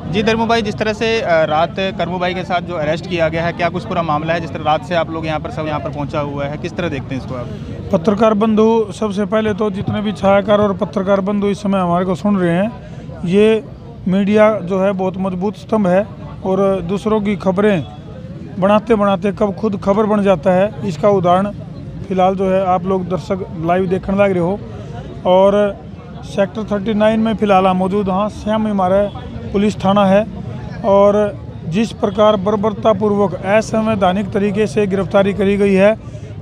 जी धर्मू भाई, जिस तरह से रात करमू भाई के साथ जो अरेस्ट किया गया है, क्या कुछ पूरा मामला है? जिस तरह रात से आप लोग यहाँ पर सब यहाँ पर पहुँचा हुआ है, किस तरह देखते हैं इसको आप? पत्रकार बंधु, सबसे पहले तो जितने भी छायाकार और पत्रकार बंधु इस समय हमारे को सुन रहे हैं, ये मीडिया जो है बहुत मजबूत स्तंभ है और दूसरों की खबरें बनाते बनाते कब खुद खबर बन जाता है, इसका उदाहरण फिलहाल जो है आप लोग दर्शक लाइव देखने लग रहे हो। और सेक्टर 39 में फिलहाल हम मौजूद, हाँ श्याम हमारा पुलिस थाना है और जिस प्रकार बर्बरतापूर्वक असंवैधानिक तरीके से गिरफ्तारी करी गई है,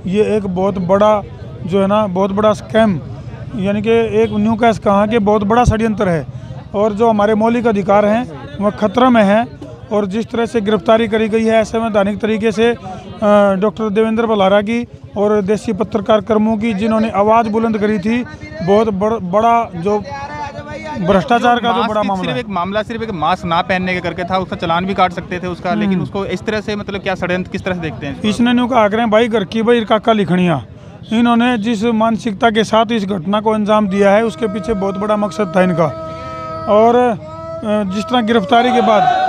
ये एक बहुत बड़ा जो है ना, बहुत बड़ा स्कैम, यानी कि एक न्यू कैश कहा कि बहुत बड़ा षड्यंत्र है और जो हमारे मौलिक अधिकार हैं वह खतरा में हैं। और जिस तरह से गिरफ्तारी करी गई है असंवैधानिक तरीके से डॉक्टर देवेंद्र बलारा की और देसी पत्रकार कर्मों की, जिन्होंने आवाज़ बुलंद करी थी, बहुत बड़ा जो भ्रष्टाचार का जो बड़ा मामला सिर्फ एक मास्क ना पहनने के करके था, उसका चालान भी काट सकते थे उसका, लेकिन उसको इस तरह से मतलब क्या षड्यंत्र किस तरह से देखते हैं? इसने न्यू कहा करें भाई घर की भाई काका लिखनिया, इन्होंने जिस मानसिकता के साथ इस घटना को अंजाम दिया है उसके पीछे बहुत बड़ा मकसद था इनका। और जिस तरह गिरफ्तारी के बाद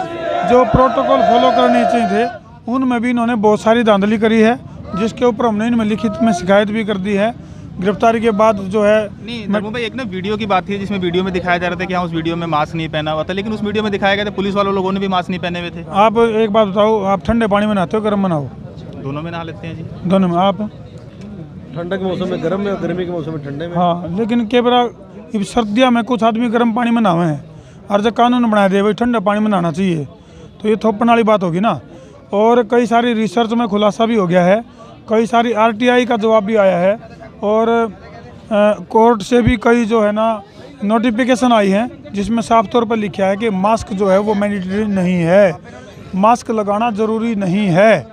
जो प्रोटोकॉल फॉलो करने चाहिए थे उनमें भी इन्होंने बहुत सारी धांधली करी है, जिसके ऊपर हमने इनमें लिखित में शिकायत भी कर दी है। गिरफ्तारी के बाद जो है नहीं भाई, एक ना वीडियो की बात थी जिसमें वीडियो में दिखाया जा रहा था कि हाँ उस वीडियो में मास्क नहीं पहना हुआ था, लेकिन उस वीडियो में दिखाया गया था पुलिस वालों लोगों ने भी मास्क नहीं पहने हुए थे। आप एक बात बताओ, आप ठंडे पानी में नहाते हो गर्म में नहाओ? दोनों में नहा लेते हैं जी। दोनों में? आप ठंडा के मौसम में गर्म में और गर्मी के मौसम में ठंडे में? हाँ, लेकिन के बरा सर्दियों में कुछ आदमी गर्म पानी में नहावे हैं और जब कानून बनाया दे भाई ठंडे पानी में नहाना चाहिए, तो ये थोपने वाली बात होगी ना। और कई सारी रिसर्च में खुलासा भी हो गया है, कई सारी RTI का जवाब भी आया है और कोर्ट से भी कई जो है ना नोटिफिकेशन आई हैं, जिसमें साफ तौर पर लिखा है कि मास्क जो है वो मैंडेटरी नहीं है, मास्क लगाना ज़रूरी नहीं है।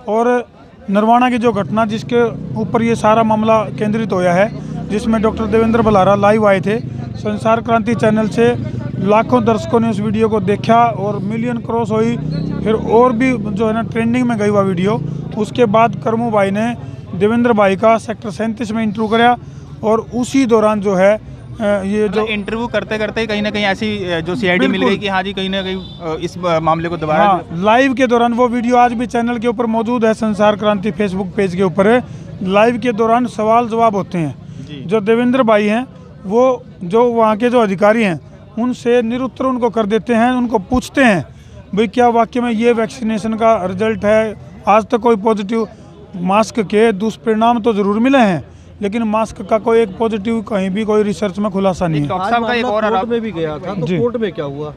और नरवाना की जो घटना जिसके ऊपर ये सारा मामला केंद्रित होया है, जिसमें डॉक्टर देवेंद्र बलारा लाइव आए थे, संसार क्रांति चैनल से लाखों दर्शकों ने उस वीडियो को देखा और मिलियन क्रॉस हुई, फिर और भी जो है ना ट्रेंडिंग में गई हुआ वीडियो। उसके बाद करमू भाई ने देवेंद्र भाई का सेक्टर 37 में इंटरव्यू कराया और उसी दौरान जो है ये जो इंटरव्यू करते करते कहीं ना कहीं ऐसी जो CID मिल गई कि हाँ जी कहीं ना कहीं इस मामले को दोबारा, हाँ, लाइव के दौरान वो वीडियो आज भी चैनल के ऊपर मौजूद है, संसार क्रांति फेसबुक पेज के ऊपर है। लाइव के दौरान सवाल जवाब होते हैं, जो देवेंद्र भाई हैं वो जो वहाँ के जो अधिकारी हैं उनसे निरुत्तर उनको कर देते हैं, उनको पूछते हैं भाई क्या वाकई में ये वैक्सीनेशन का रिजल्ट है? आज तक कोई पॉजिटिव मास्क के दुष्परिणाम तो ज़रूर मिले हैं, लेकिन मास्क का कोई एक पॉजिटिव कहीं भी कोई रिसर्च में खुलासा नहीं है। डॉक्टर साहब का एक और कोर्ट में भी गया था, तो कोर्ट में क्या हुआ?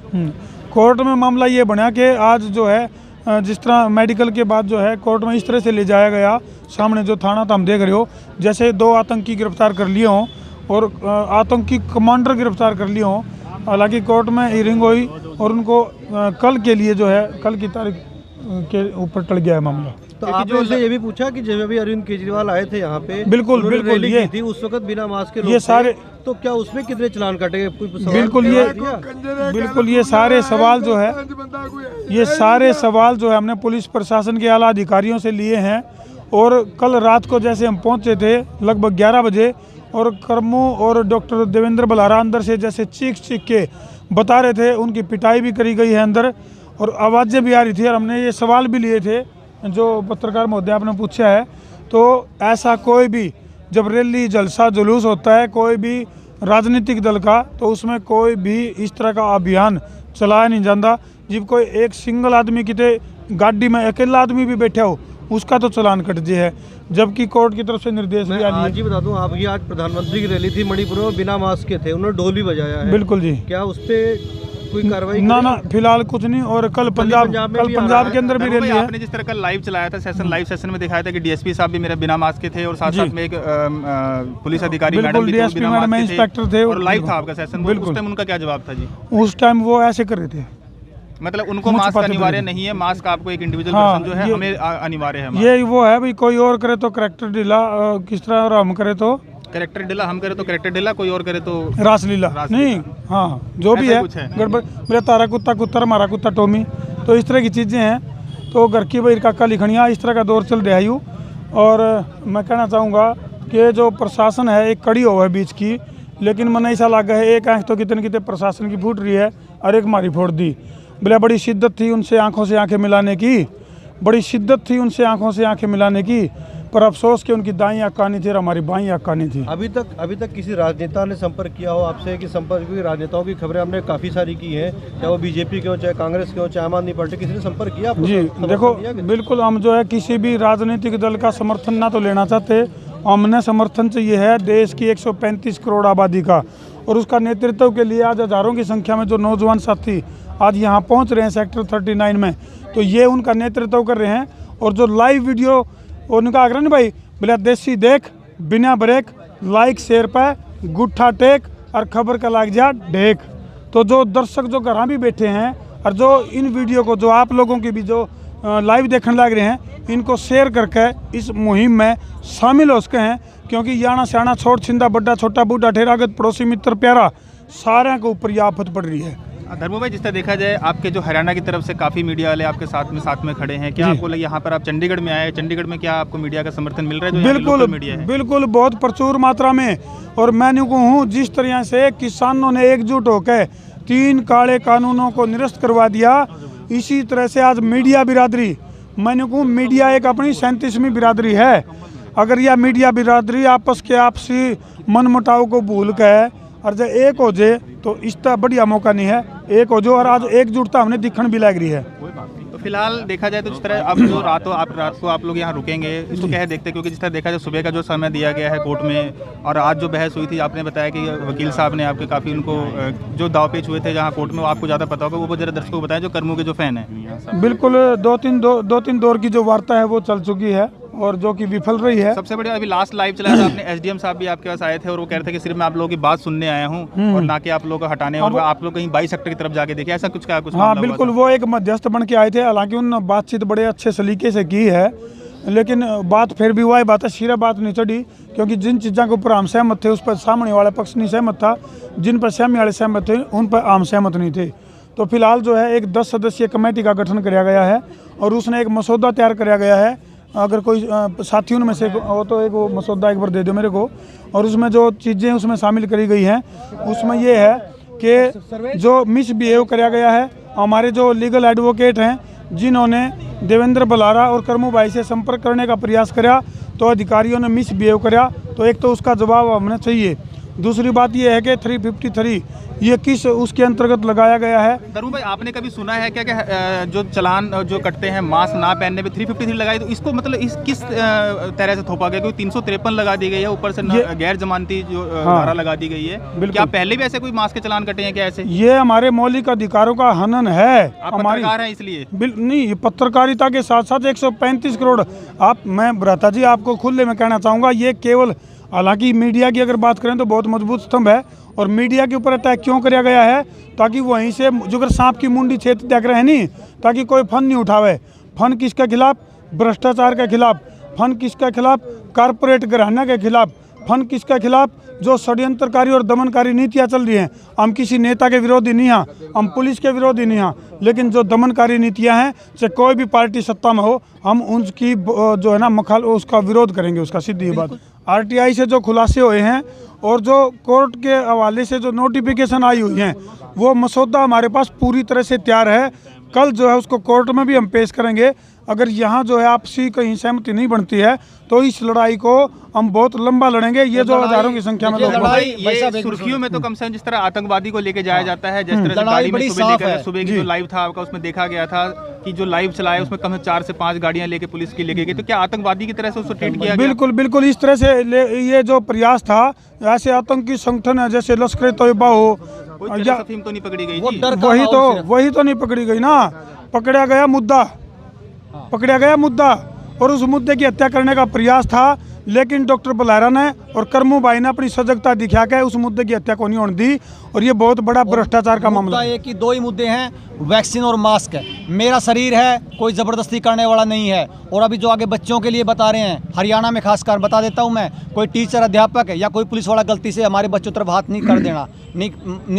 कोर्ट में मामला ये बना कि आज जो है जिस तरह मेडिकल के बाद जो है कोर्ट में इस तरह से ले जाया गया, सामने जो थाना था हम देख रहे हो, जैसे 2 आतंकी गिरफ्तार कर लिए हों और आतंकी कमांडर गिरफ्तार कर लिए हों। हालांकि कोर्ट में हियरिंग हुई और उनको कल के लिए जो है कल की तारीख के ऊपर टल गया है मामला। तो आपने उनसे ये भी पूछा कि जब अभी अरविंद केजरीवाल आए थे यहाँ पे, बिल्कुल ये थी उस वक्त बिना मास्क के ये सारे, तो क्या उसमें कितने चालान कटेंगे? बिल्कुल ये सारे सवाल जो है, ये सारे सवाल जो है हमने पुलिस प्रशासन के आला अधिकारियों से लिए हैं। और कल रात को जैसे हम पहुँचे थे लगभग 11 बजे और करमू और डॉक्टर देवेंद्र बलारा अंदर से जैसे चीख के बता रहे थे, उनकी पिटाई भी करी गई है अंदर और आवाज़ें भी आ रही थी। और हमने ये सवाल भी लिए थे जो पत्रकार महोदय आपने पूछा है, तो ऐसा कोई भी जब रैली जलसा जुलूस होता है कोई भी राजनीतिक दल का, तो उसमें कोई भी इस तरह का अभियान चलाया नहीं जाता। जब कोई एक सिंगल आदमी किते गाड़ी में अकेला आदमी भी बैठा हो उसका तो चालान कट जे है, जबकि कोर्ट की तरफ से निर्देश भी आ जी। बता दूं आपकी, आज प्रधानमंत्री की रैली थी मणिपुर में, बिना मास्क के थे, उन्होंने ढोल भी बजाया है। बिल्कुल जी। क्या उस पर कोई कार्रवाई? ना फिलहाल कुछ नहीं। और कल पंजाब के अंदर भी रैली है। आपने जिस तरह का लाइव चलाया था सेशन, लाइव सेशन में दिखाया था कि DSP साहब भी मेरे बिना मास्क के थे और साथ साथ में एक पुलिस अधिकारी मैडम भी DSP मैडम इंस्पेक्टर थे और लाइव था आपका सेशन। उस टाइम उनका क्या जवाब था जी? उस टाइम वो ऐसे कर रहे थे, मतलब उनको मास्क अनिवार्य नहीं है, मास्क आपको एक इंडिविजुअल पर्सन जो है हमें अनिवार्य है। ये वो है भाई, कोई और करे तो करेक्टर ढीला किस तरह, और हम करे तो करेक्टर ढीला, हम करे तो करेक्टर ढीला, कोई और करे तो रासलीला नहीं। हाँ जो भी है गड़बड़, मेरा तारा कुत्ता कुत्ता हमारा कुत्ता टोमी, तो इस तरह की चीज़ें हैं। तो घर की भाई काका लिखनिया इस तरह का दौर चल रहा है। और मैं कहना चाहूँगा कि जो प्रशासन है एक कड़ी हो है बीच की, लेकिन मन ऐसा लगा है एक आँख तो कितने कितने प्रशासन की फूट रही है। और एक मारी फोड़ दी। बोले बड़ी शिद्दत थी उनसे आंखों से आंखें मिलाने की, बड़ी शिद्दत थी उनसे आंखों से आंखें मिलाने की, पर अफसोस कि उनकी दाईं आँख कानी थी और हमारी बाईं आँख कानी थी। अभी तक किसी राजनेता ने संपर्क किया हो आपसे? कि संपर्क, क्योंकि राजनेताओं की खबरें हमने काफ़ी सारी की हैं, चाहे वो बीजेपी के हो, चाहे कांग्रेस के हो, चाहे आम आदमी पार्टी, किसी ने संपर्क किया आपको? जी देखो, बिल्कुल हम जो है किसी भी राजनीतिक दल का समर्थन ना तो लेना चाहते, हमने समर्थन चाहिए है देश की 135 करोड़ आबादी का, और उसका नेतृत्व के लिए आज हज़ारों की संख्या में जो नौजवान साथी आज यहाँ पहुँच रहे हैं सेक्टर 39 में, तो ये उनका नेतृत्व कर रहे हैं। और जो लाइव वीडियो उनका आग्रह नहीं भाई, बोला देसी देख बिना ब्रेक, लाइक शेयर पे गुट्ठा टेक और खबर का लाग जा ढेक। तो जो दर्शक जो घर भी बैठे हैं और जो इन वीडियो को जो आप लोगों की भी जो लाइव देखने लग रहे हैं, इनको शेयर करके इस मुहिम में शामिल हो सके हैं, क्योंकि याना स्याना छोट छिंदा बड्डा छोटा बूढ़ा ठेरागत पड़ोसी मित्र प्यारा सारे के ऊपर ये आफत पड़ रही है। धर्मो भाई, जिस तरह देखा जाए आपके जो हरियाणा की तरफ से काफ़ी मीडिया वाले आपके साथ में खड़े हैं, क्या आपको लगे यहाँ पर आप चंडीगढ़ में आए, चंडीगढ़ में क्या आपको मीडिया का समर्थन मिल रहा है? जो बिल्कुल मीडिया है बिल्कुल बहुत प्रचुर मात्रा में। और मैं कहूँ जिस तरह से किसानों ने एकजुट होकर 3 काले कानूनों को निरस्त करवा दिया, इसी तरह से आज मीडिया बिरादरी, मैंने कहूँ मीडिया एक अपनी 37वीं बिरादरी है। अगर यह मीडिया बिरादरी आपस के आपसी मनमुटाव को भूल कर और जब एक हो जाए तो इसका बढ़िया मौका नहीं है, एक हो जाओ। और आज एकजुटता हमने दिखण भी लग रही है। तो फिलहाल देखा जाए तो जिस तरह अब जो रात को आप लोग यहाँ रुकेंगे, इसको क्या है देखते हैं, क्योंकि जिस तरह देखा जाए सुबह का जो समय दिया गया है कोर्ट में, और आज जो बहस हुई थी, आपने बताया कि वकील साहब ने आपके काफ़ी उनको जो दाव पेच हुए थे जहाँ कोर्ट में, वो आपको ज़्यादा पता होगा, वो जरा दर्शकों को बताएं जो कर्मू के जो फैन है। बिल्कुल दो तीन दौर की जो वार्ता है वो चल चुकी है और जो कि विफल रही है। सबसे बढ़िया अभी लास्ट लाइव चलाया था आपने, एसडीएम साहब भी आपके पास आए थे और वो कह रहे थे कि सिर्फ मैं आप लोगों की बात सुनने आया हूं और ना कि आप लोगों को हटाने, और आप लोग कहीं 22 सेक्टर की तरफ जाके देखे, ऐसा कुछ क्या कुछ? हाँ बिल्कुल, वो एक मध्यस्थ बन के आए थे, हालांकि उन बातचीत बड़े अच्छे सलीके से की है, लेकिन बात फिर भी वही बात है, सिरा बात नहीं चढ़ी, क्योंकि जिन चीज़ों के ऊपर हम सहमत थे उस पर सामने वाला पक्ष नहीं सहमत था, जिन पर सामने वाले सहमत थे उन पर हम सहमत नहीं थे। तो फिलहाल जो है एक 10 सदस्यीय कमेटी का गठन किया गया है और उसने एक मसौदा तैयार किया गया है। अगर कोई साथियों में से हो तो एक वो मसौदा एक बार दे दो मेरे को। और उसमें जो चीज़ें उसमें शामिल करी गई हैं उसमें ये है कि जो मिसबिहेव किया गया है, हमारे जो लीगल एडवोकेट हैं जिन्होंने देवेंद्र बलारा और कर्मू भाई से संपर्क करने का प्रयास किया तो अधिकारियों ने मिसबिहेव किया, तो एक तो उसका जवाब हमें चाहिए। दूसरी बात यह है कि 353 ये किस उसके अंतर्गत लगाया गया है। धर्मू भाई, आपने कभी सुना है क्या कि जो चलान जो कटते हैं मास्क ना पहनने पे 353 लगाई, तो इसको मतलब इस किस तरह से थोपा गया? क्योंकि 353 लगा दी गई है, ऊपर से गैर जमानती जो धारा लगा दी गई है। क्या पहले भी ऐसे कोई मास्क के चलान कटे हैं क्या ऐसे? ये हमारे मौलिक अधिकारों का हनन है। आप पत्रकार हैं इसलिए? नहीं, पत्रकारिता के साथ साथ 135 करोड़ मैं भ्राता जी आपको खुले में कहना चाहूँगा, ये केवल, हालांकि मीडिया की अगर बात करें तो बहुत मजबूत स्तंभ है, और मीडिया के ऊपर अटैक क्यों किया गया है? ताकि वहीं से जो अगर सांप की मुंडी छेद देख रहे हैं नहीं, ताकि कोई फन नहीं उठावे। फन किसके खिलाफ? भ्रष्टाचार के खिलाफ। फन किसके खिलाफ? कारपोरेट घराना के खिलाफ। फन किसके खिलाफ? जो षड्यंत्रकारी और दमनकारी नीतियाँ चल रही हैं। हम किसी नेता के विरोधी नहीं हैं, हम पुलिस के विरोधी नहीं हैं, लेकिन जो दमनकारी नीतियाँ हैं, चाहे कोई भी पार्टी सत्ता में हो, हम उनकी जो है ना उसका विरोध करेंगे, उसका सीधी बात। आरटीआई से जो खुलासे हुए हैं और जो कोर्ट के हवाले से जो नोटिफिकेशन आई हुई हैं, वो मसौदा हमारे पास पूरी तरह से तैयार है। कल जो है उसको कोर्ट में भी हम पेश करेंगे। अगर यहाँ जो है आपसी कहीं सहमति नहीं बनती है तो इस लड़ाई को हम बहुत लंबा लड़ेंगे। ये जो हजारों की संख्या में ये सुर्खियों में तो कम से कम जिस तरह आतंकवादी को लेके जाया जाता है, जिस तरह गाड़ी में सुबह की जो लाइव था आपका, उसमें देखा गया था कि जो लाइव चलाया उसमें कम से 4 से 5 गाड़ियां लेके पुलिस की लेके गई, तो क्या आतंकवादी की तरह से उसको ट्रीट किया? बिल्कुल बिल्कुल, इस तरह से ये जो प्रयास था, ऐसे आतंकी संगठन है जैसे लश्कर तैयबा हो, तो नहीं पकड़ी गई? वही तो नहीं पकड़ी गई ना, पकड़ा गया मुद्दा और उस मुद्दे की हत्या करने का प्रयास था, लेकिन डॉक्टर बलारा ने और कर्मू भाई ने अपनी सजगता दिखा के उस मुद्दे की हत्या को नहीं होने दी। और ये बहुत बड़ा भ्रष्टाचार का मामला है। कि 2 ही मुद्दे हैं, वैक्सीन और मास्क है। मेरा शरीर है, कोई ज़बरदस्ती करने वाला नहीं है। और अभी जो आगे बच्चों के लिए बता रहे हैं, हरियाणा में खासकर बता देता हूं मैं, कोई टीचर अध्यापक है या कोई पुलिस वाला गलती से हमारे बच्चों तरफ हाथ नहीं कर देना,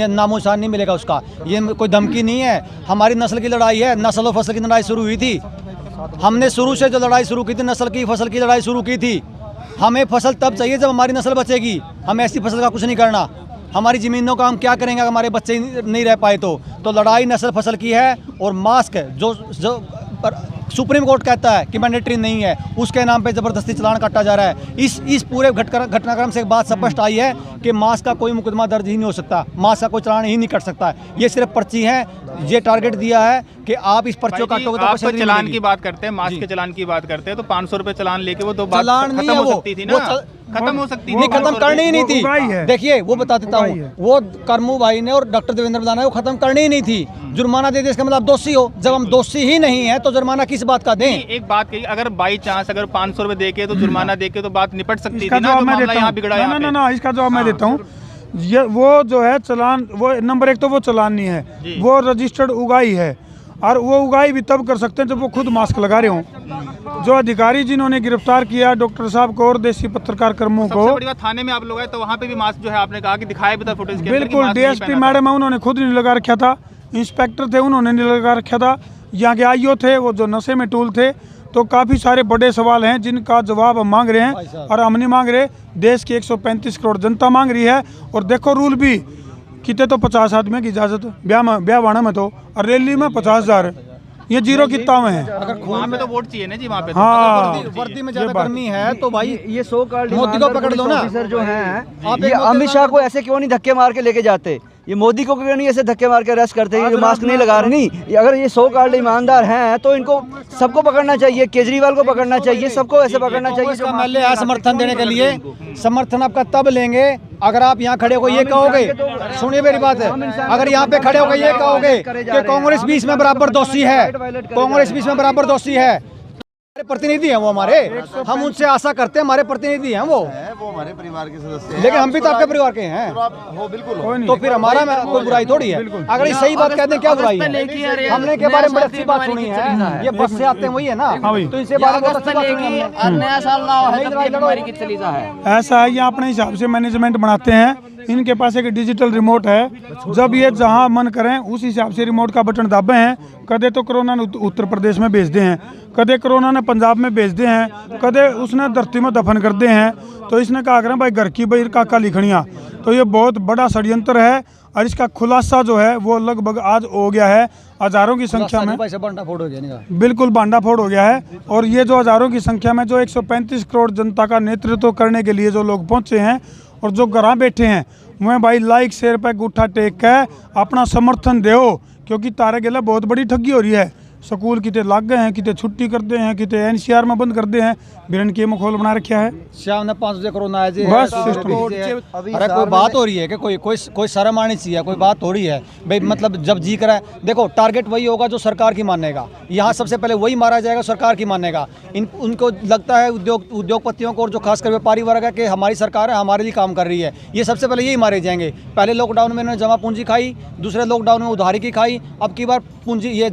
नामोशान नहीं मिलेगा उसका। ये कोई धमकी नहीं है, हमारी नस्ल की लड़ाई है। नस्ल और फसल की लड़ाई शुरू हुई थी, हमने शुरू से जो लड़ाई शुरू की थी, नस्ल की फसल की लड़ाई शुरू की थी। हमें फसल तब चाहिए जब हमारी नस्ल बचेगी, हमें ऐसी फसल का कुछ नहीं करना। हमारी ज़मीनों का हम क्या करेंगे अगर हमारे बच्चे नहीं रह पाए तो लड़ाई नस्ल फसल की है। और मास्क जो सुप्रीम कोर्ट कहता है कि मैंडेटरी नहीं है, उसके नाम पे ज़बरदस्ती चालान काटा जा रहा है। इस पूरे घटनाक्रम से एक बात स्पष्ट आई है कि मास्क का कोई मुकदमा दर्ज ही नहीं हो सकता, मास्क का कोई चालान ही नहीं कट सकता। ये सिर्फ पर्ची है, ये टारगेट दिया है कि आप इस पर्ची को काटोगे तो आप पैसे नहीं चालान मिलेगी। की बात करते हैं, मास्क के चालान की बात करते हैं, तो 500 रुपए चालान लेके वो तो बात चालान नहीं खत्म है हो वो, सकती थी ना, खत्म हो सकती नहीं थी। खत्म करनी ही नहीं वो उगाही थी। है। देखिए वो बता देता उगाही हूँ, है। वो करमू भाई ने और डॉक्टर देवेंद्र प्रधान ने वो खत्म करनी ही नहीं थी। जुर्माना दे दे इसका मतलब दोषी हो। जब हम दोषी ही नहीं है तो जुर्माना किस बात का दें? एक बात कही, अगर बाई चांस अगर 500 रुपए देके तो जुर्माना देके तो बात निपट सकती इसका थी ना, जवाब तो मैं मामला देता यहाँ हूँ। बिगड़ा यहाँ पे। ना, इसका जवाब मैं देता हूँ। ये वो जो है चालान, वो नंबर एक तो वो चालान नहीं है, वो रजिस्टर्ड उगाही है। और वो उगाही भी तब कर सकते हैं जब वो खुद मास्क लगा रहे हों। जो अधिकारी जिन्होंने गिरफ्तार किया डॉक्टर साहब को और देसी पत्रकार कर्मों को, सबसे बड़ी बात, थाने में आप लोग आए तो वहाँ पे भी मास्क जो है आपने कहा कि दिखाया भी था फुटेज के अंदर कि बिल्कुल मास्क नहीं डीएसपी पहना था। मैडम है, उन्होंने खुद नहीं लगा रखा था। इंस्पेक्टर थे, उन्होंने नहीं लगा रखा था। यहाँ के आईओ थे, वो जो नशे में टूल थे। तो काफ़ी सारे बड़े सवाल हैं जिनका जवाब हम मांग रहे हैं, और हम नहीं मांग रहे, देश की 135 करोड़ जनता मांग रही है। और देखो रूल भी कितने, तो 50 आदमी की इजाज़त ब्याह वाणा में तो, और रैली में 50,000, ये जीरो कितना में है। अगर वहाँ पे तो वोट चाहिए ना जी, वहाँ पे तो। हाँ, वर्दी में ज्यादा गर्मी है तो भाई ये सो कॉल्ड मोदी को पकड़ लो ना। ऑफिसर जो हैं, आप ये एक अमित शाह को ऐसे क्यों नहीं धक्के मार के लेके जाते? ये मोदी को क्यों नहीं ऐसे धक्के मार के अरेस्ट करते हैं? ये मास्क नहीं लगा रहे। नहीं, अगर ये सो कॉल्ड ईमानदार हैं तो इनको सबको पकड़ना चाहिए, केजरीवाल को पकड़ना चाहिए, सबको ऐसे पकड़ना चाहिए। इसका महल्ले है समर्थन देने के लिए। समर्थन आपका तब लेंगे अगर आप यहाँ खड़े होकर ये कहोगे, सुनिए मेरी बात है, अगर यहाँ पे खड़े होकर ये कहोगे कि कांग्रेस 20 में बराबर दोषी है, कांग्रेस 20 में बराबर दोषी है, हमारे प्रतिनिधि हैं वो, हमारे, हम उनसे आशा करते हैं, हमारे प्रतिनिधि हैं वो हमारे परिवार के सदस्य हैं। लेकिन हम भी तो आपके परिवार के हैं, हो बिल्कुल। तो फिर हमारा में कोई बुराई थोड़ी है। अगर ये सही बात कहते हैं क्या बुराई है? हमने के बारे में बड़ी अच्छी बात सुनी है, ये बस से आते हैं वही है ना, तो इनसे बारे में बहुत अच्छी बात सुनी है हमने। नया साल ना हो नई लड़ाई लड़ो। ऐसा है, ये अपने हिसाब से मैनेजमेंट बनाते हैं। इनके पास एक डिजिटल रिमोट है, जब ये जहां मन करें उस हिसाब से रिमोट का बटन दाबे हैं। कदे तो कोरोना ने उत्तर प्रदेश में भेज दे हैं, कदे कोरोना ने पंजाब में भेज दे हैं, कदे उसने धरती में दफन कर दे हैं। तो इसने कहा करें भाई घर की बहिर काका लिखनिया। तो ये बहुत बड़ा षड्यंत्र है, और इसका खुलासा जो है वो लगभग आज हो गया है। हजारों की संख्या में फोड़ हो गया, बिल्कुल भांडाफोड़ हो गया है। और ये जो हजारों की संख्या में जो 135 करोड़ जनता का नेतृत्व करने के लिए जो लोग पहुंचे हैं और जो घर बैठे हैं, वह भाई लाइक शेयर पे गुट्ठा टेक के अपना समर्थन दो, क्योंकि तारे गेला बहुत बड़ी ठगी हो रही है। स्कूल कितने लाग गए हैं, कितने छुट्टी करते हैं, कितने एनसीआर में बंद कर दे हैं, बिरन के मखौल बना रखा है। शाम ने 5 बजे कोरोना आया जी, बस है, सिस्टम। अरे कोई बात हो रही है कि कोई शर्म आनी चाहिए, कोई बात हो रही है भाई, मतलब जब जी करा है। देखो टारगेट वही होगा जो सरकार की मानेगा, यहाँ सबसे पहले वही मारा जाएगा सरकार की मानेगा। उनको लगता है उद्योगपतियों को और जो खासकर व्यापारी वर्ग है कि हमारी सरकार है, हमारे लिए काम कर रही है, ये सबसे पहले यही मारे जाएंगे। पहले लॉकडाउन में इन्होंने जमा पूंजी खाई, दूसरे लॉकडाउन में उधारी की खाई, अब की बार पूंजी ये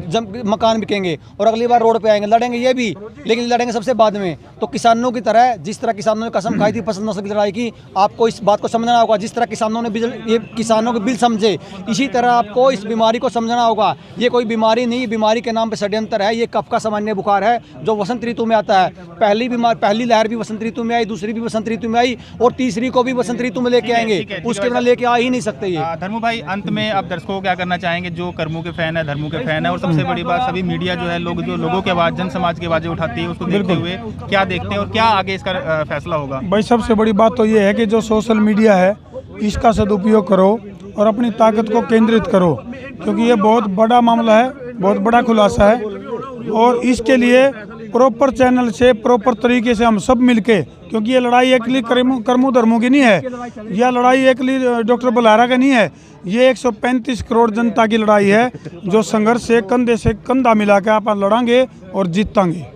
मकान बिकेंगे और अगली बार रोड पे आएंगे, लड़ेंगे ये भी, लेकिन लड़ेंगे सबसे बाद में। तो किसानों की तरह, जिस तरह किसानों ने कसम खाई थी फसल नस्ल की लड़ाई की, आपको इस बात को समझना होगा। जिस तरह किसानों ने ये किसानों के बिल समझे, इसी तरह आपको इस बीमारी को समझना होगा। ये कोई बीमारी नहीं, बीमारी के नाम पे षड्यंत्र है। ये कफ का सामान्य बुखार है जो वसंत ऋतु में आता है। पहली लहर भी वसंत ऋतु में आई, दूसरी भी वसंत ऋतु में आई, और तीसरी को भी वसंत ऋतु में लेके आएंगे, उसके बिना लेके आ ही नहीं सकते ये। धर्मू भाई, अंत में आप दर्शकों को क्या करना चाहेंगे जो कर्मू के फैन है, धर्मू के फैन है, और सबसे बड़ी बात सभी मीडिया जो है लोगों के आवाज, जन समाज की आवाजें उठाती है, उसको देखते हुए क्या देखते हैं और क्या आगे इसका फैसला होगा? भाई सबसे बड़ी बात तो ये है कि जो सोशल मीडिया है इसका सदुपयोग करो और अपनी ताकत को केंद्रित करो, क्योंकि ये बहुत बड़ा मामला है, बहुत बड़ा खुलासा है। और इसके लिए प्रॉपर चैनल से, प्रॉपर तरीके से हम सब मिलके, क्योंकि ये लड़ाई एकली कर्मू धर्मू की नहीं है, यह लड़ाई एकली डॉक्टर बलहारा का नहीं है, ये 135 करोड़ जनता की लड़ाई है, जो संघर्ष से कंधे से कंधा मिला के आप लड़ांगे और जीतांगे।